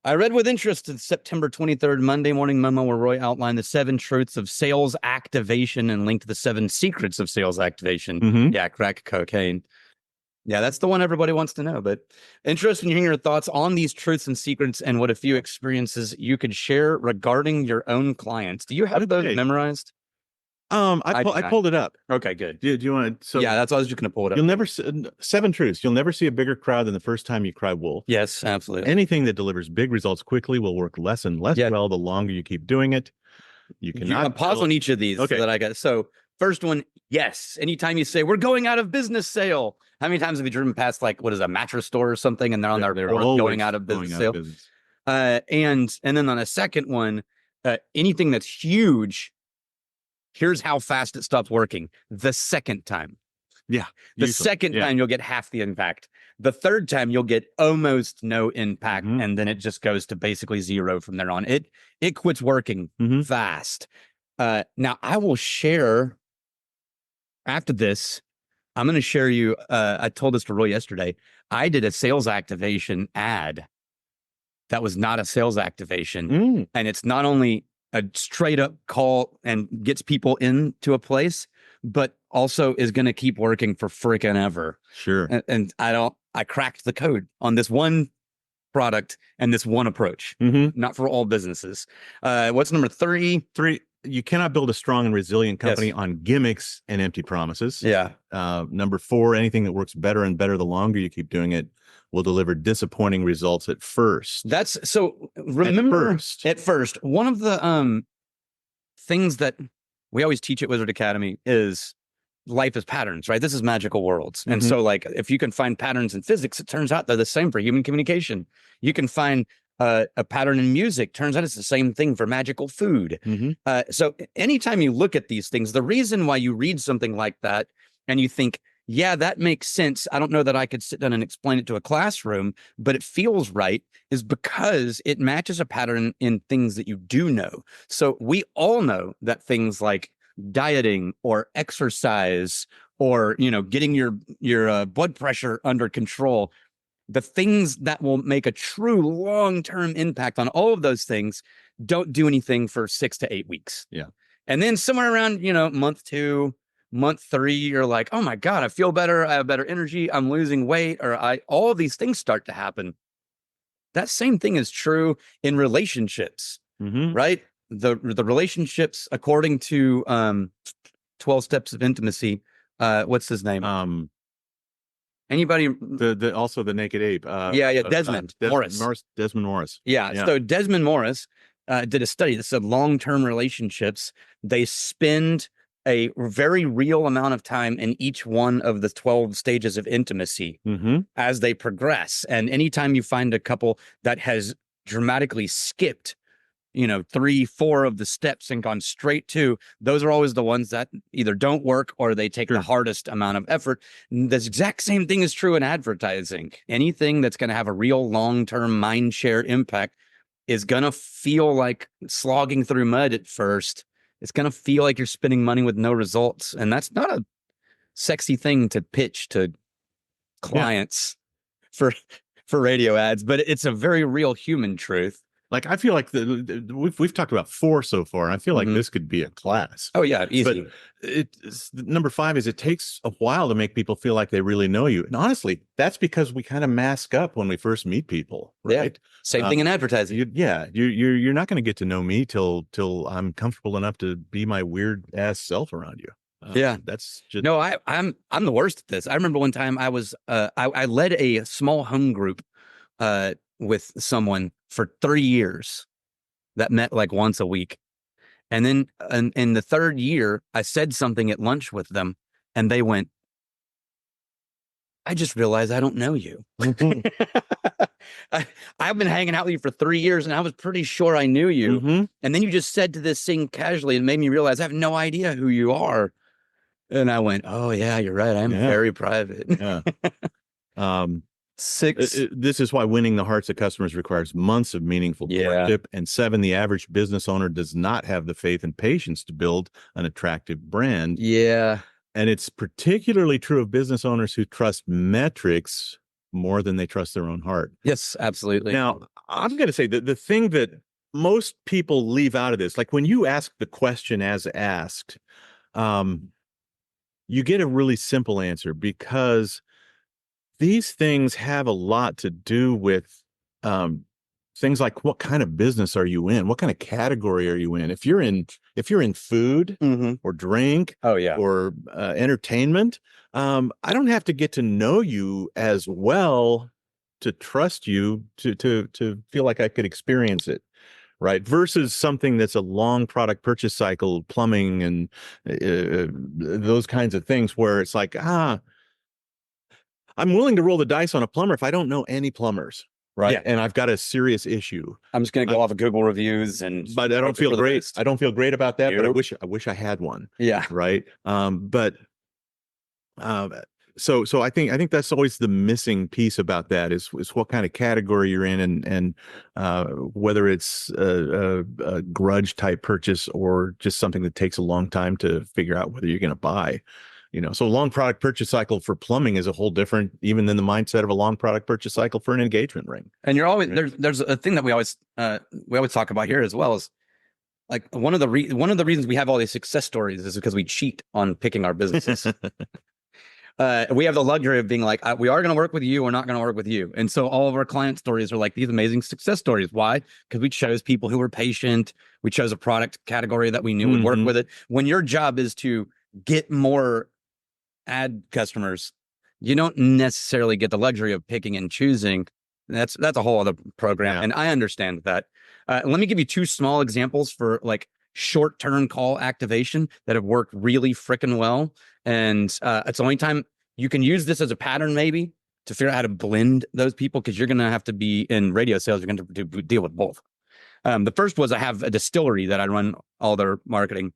I read with interest the September 23rd Monday morning memo where Roy outlined the 7 truths of sales activation and linked the 7 secrets of sales activation. Mhm. Yeah, crack cocaine. Yeah, that's the one everybody wants to know. But interested in hearing your thoughts on these truths and secrets and what a few experiences you could share regarding your own clients. Do you have those Okay. memorized? I pulled it up. Okay, good. Do you want to? So Yeah, that's why I was just going to pull it up. you'll never 7 truths. You'll never see a bigger crowd than the first time you cry wolf. Yes, absolutely. Anything that delivers big results quickly will work less and less well the longer you keep doing it. You cannot pause on each of these Okay. that I got. So first one, yes. Anytime you say we're going out of business sale, how many times have you driven past like what is a mattress store or something, and they're on their going out of business sale? And then on a second one, anything that's huge, here's how fast it stops working. The second time. Yeah. The second time you'll get half the impact. The third time you'll get almost no impact, and then it just goes to basically 0 from there on. It quits working fast. Now I will share after this. I'm going to share you. I told this to Roy yesterday. I did a sales activation ad that was not a sales activation, and it's not only a straight up call and gets people into a place, but also is going to keep working for freaking ever. Sure. And I cracked the code on this one product and this one approach, not for all businesses. What's number 3? You cannot build a strong and resilient company on gimmicks and empty promises. Yeah. Number 4, anything that works better and better the longer you keep doing it will deliver disappointing results at first. That's so remember at first, one of the things that we always teach at Wizard Academy is life is patterns, right? This is magical worlds. And so like if you can find patterns in physics, it turns out they're the same for human communication. You can find a pattern in music. Turns out it's the same thing for magical food. So anytime you look at these things, the reason why you read something like that and you think, yeah, that makes sense. I don't know that I could sit down and explain it to a classroom, but it feels right, is because it matches a pattern in things that you do know. So we all know that things like dieting or exercise or, getting your blood pressure under control, the things that will make a true long-term impact on all of those things don't do anything for 6 to 8 weeks. Yeah. And then somewhere around, month 2, month 3, you're like, oh my God, I feel better. I have better energy. I'm losing weight, or all of these things start to happen. That same thing is true in relationships, right? The relationships, according to 12 Steps of Intimacy. What's his name? Anybody? Also the Naked Ape. Desmond Morris. Desmond Morris. Yeah. So Desmond Morris did a study that said long-term relationships, they spend a very real amount of time in each one of the 12 stages of intimacy as they progress. And anytime you find a couple that has dramatically skipped 3, 4 of the steps and gone straight to, those are always the ones that either don't work or they take the hardest amount of effort. The exact same thing is true in advertising. Anything that's going to have a real long-term mind share impact is going to feel like slogging through mud at first. It's going to feel like you're spending money with no results. And that's not a sexy thing to pitch to clients for radio ads, but it's a very real human truth. Like, I feel like we've talked about 4 so far, and I feel like this could be a class. Oh yeah, easy. But number 5 is it takes a while to make people feel like they really know you. And honestly, that's because we kind of mask up when we first meet people, right? Yeah. Same thing in advertising. You're not going to get to know me till I'm comfortable enough to be my weird ass self around you. That's just no. I'm the worst at this. I remember one time I was I led a small home group with someone for 3 years that met like once a week. And then in the 3rd year, I said something at lunch with them and they went, I just realized I don't know you. I've been hanging out with you for 3 years and I was pretty sure I knew you. And then you just said to this thing casually and made me realize I have no idea who you are. And I went, oh yeah, you're right. I'm very private. 6. This is why winning the hearts of customers requires months of meaningful courtship. And 7, the average business owner does not have the faith and patience to build an attractive brand. Yeah. And it's particularly true of business owners who trust metrics more than they trust their own heart. Yes, absolutely. Now, I'm going to say that the thing that most people leave out of this, like when you ask the question as asked, you get a really simple answer, because these things have a lot to do with things like, what kind of business are you in? What kind of category are you in? If you're in food or drink, or entertainment, I don't have to get to know you as well to trust you to feel like I could experience it. Right. Versus something that's a long product purchase cycle, plumbing and those kinds of things, where it's like, I'm willing to roll the dice on a plumber if I don't know any plumbers. Right. And I've got a serious issue. I'm just going to go off of Google reviews, but I don't feel great. I don't feel great about that, but I wish I had one. Yeah. Right. So I think that's always the missing piece about that is what kind of category you're in, and whether it's a grudge type purchase or just something that takes a long time to figure out whether you're going to buy. So long product purchase cycle for plumbing is a whole different even than the mindset of a long product purchase cycle for an engagement ring. And you're always there's a thing that we always talk about here as well, is like one of the reasons we have all these success stories is because we cheat on picking our businesses. We have the luxury of being like, we are going to work with you. We're not going to work with you. And so all of our client stories are like these amazing success stories. Why? Because we chose people who were patient. We chose a product category that we knew would work with it. When your job is to get more ad customers, you don't necessarily get the luxury of picking and choosing. That's a whole other program. Yeah. And I understand that. Let me give you two small examples for like short-term call activation that have worked really freaking well. And it's the only time you can use this as a pattern, maybe, to figure out how to blend those people, because you're going to have to be in radio sales. You're going to deal with both. The first was, I have a distillery that I run all their marketing,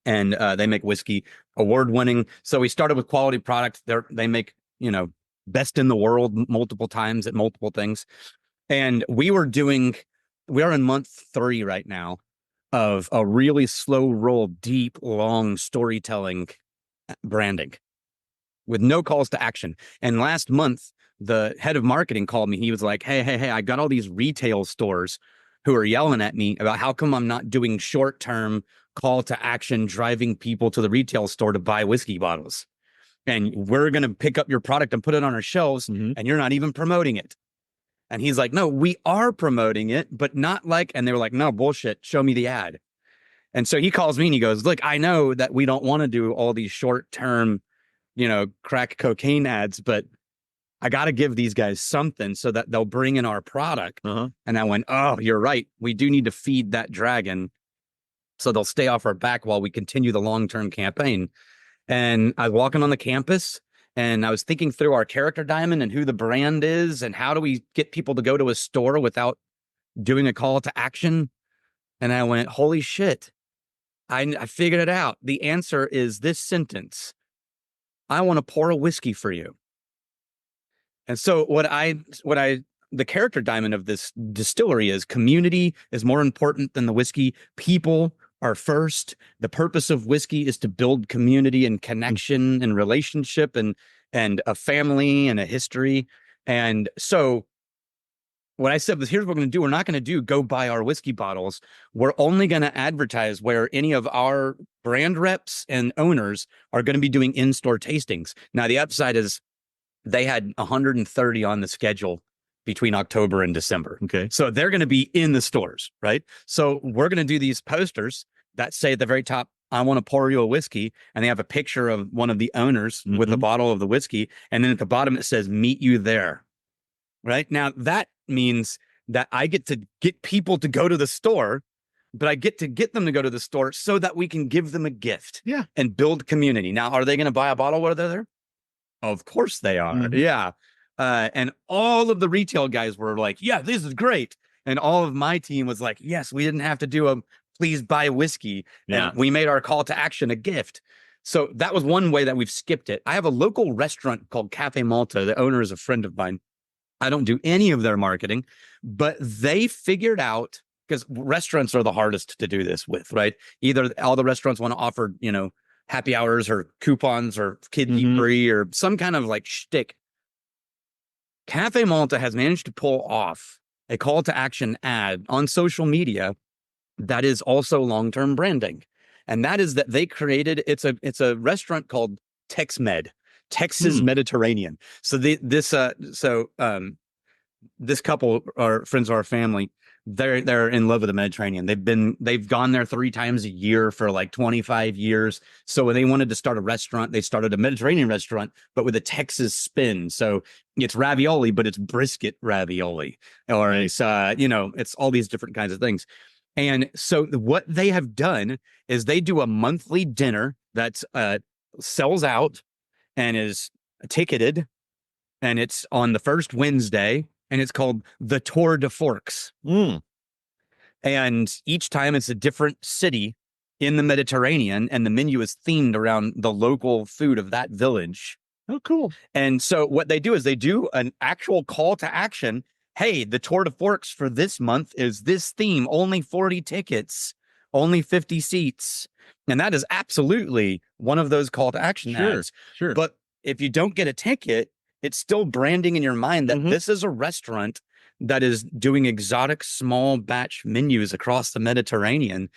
and they make whiskey, award-winning. So we started with quality product. They make, best in the world multiple times at multiple things. And we are in month 3 right now of a really slow roll, deep, long storytelling branding with no calls to action. And last month, the head of marketing called me. He was like, hey, I got all these retail stores who are yelling at me about how come I'm not doing short-term call to action, driving people to the retail store to buy whiskey bottles. And we're going to pick up your product and put it on our shelves, and you're not even promoting it. And he's like, no, we are promoting it, but not like, and they were like, no, bullshit, show me the ad. And so he calls me and he goes, look, I know that we don't want to do all these short-term, crack cocaine ads, but I got to give these guys something so that they'll bring in our product. And I went, oh, you're right. We do need to feed that dragon so they'll stay off our back while we continue the long-term campaign. And I was walking on the campus and I was thinking through our character diamond and who the brand is and how do we get people to go to a store without doing a call to action. And I went, holy shit. I figured it out. The answer is this sentence: I want to pour a whiskey for you. And so the character diamond of this distillery is community is more important than the whiskey. People are first. The purpose of whiskey is to build community and connection and relationship and a family and a history. And so what I said was, here's what we're going to do. We're not going to do go buy our whiskey bottles. We're only going to advertise where any of our brand reps and owners are going to be doing in-store tastings. Now, the upside is they had 130 on the schedule between October and December. Okay. So they're going to be in the stores, right? So we're going to do these posters that say at the very top, I want to pour you a whiskey. And they have a picture of one of the owners with a bottle of the whiskey. And then at the bottom, it says, meet you there. Right now, that means that I get to get people to go to the store, but I get to get them to go to the store so that we can give them a gift and build community. Now, are they going to buy a bottle while they're there? Of course they are. Yeah. And all of the retail guys were like, yeah, this is great. And all of my team was like, yes, we didn't have to do a please buy whiskey. Yeah. And we made our call to action a gift. So that was one way that we've skipped it. I have a local restaurant called Cafe Malta. The owner is a friend of mine. I don't do any of their marketing, but they figured out, because restaurants are the hardest to do this with, right? Either all the restaurants want to offer, happy hours or coupons or kid eat free or some kind of like shtick. Cafe Malta has managed to pull off a call to action ad on social media that is also long-term branding. And that is that they created, it's a restaurant called Tex-Med, Texas Mediterranean. So this couple are friends of our family. They're in love with the Mediterranean. They've gone there 3 times a year for like 25 years. So when they wanted to start a restaurant, they started a Mediterranean restaurant, but with a Texas spin. So it's ravioli, but it's brisket ravioli, or it's it's all these different kinds of things. And so what they have done is they do a monthly dinner that sells out and is ticketed, and it's on the first Wednesday. And it's called the Tour de Forks. And each time it's a different city in the Mediterranean, and the menu is themed around the local food of that village. Oh, cool. And so what they do is they do an actual call to action. Hey, the Tour de Forks for this month is this theme, only 40 tickets, only 50 seats. And that is absolutely one of those call to action ads. Sure. But if you don't get a ticket, it's still branding in your mind that this is a restaurant that is doing exotic small batch menus across the Mediterranean.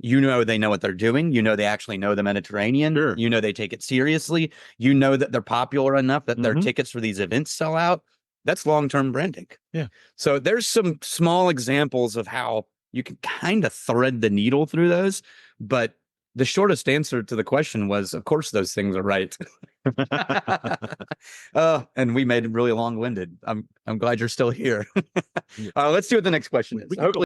They know what they're doing. They actually know the Mediterranean. Sure. They take it seriously. That they're popular enough that their tickets for these events sell out. That's long-term branding. Yeah. So there's some small examples of how you can kind of thread the needle through those, but the shortest answer to the question was, of course, those things are right. And we made it really long-winded. I'm glad you're still here. Let's see what the next question is. Hopefully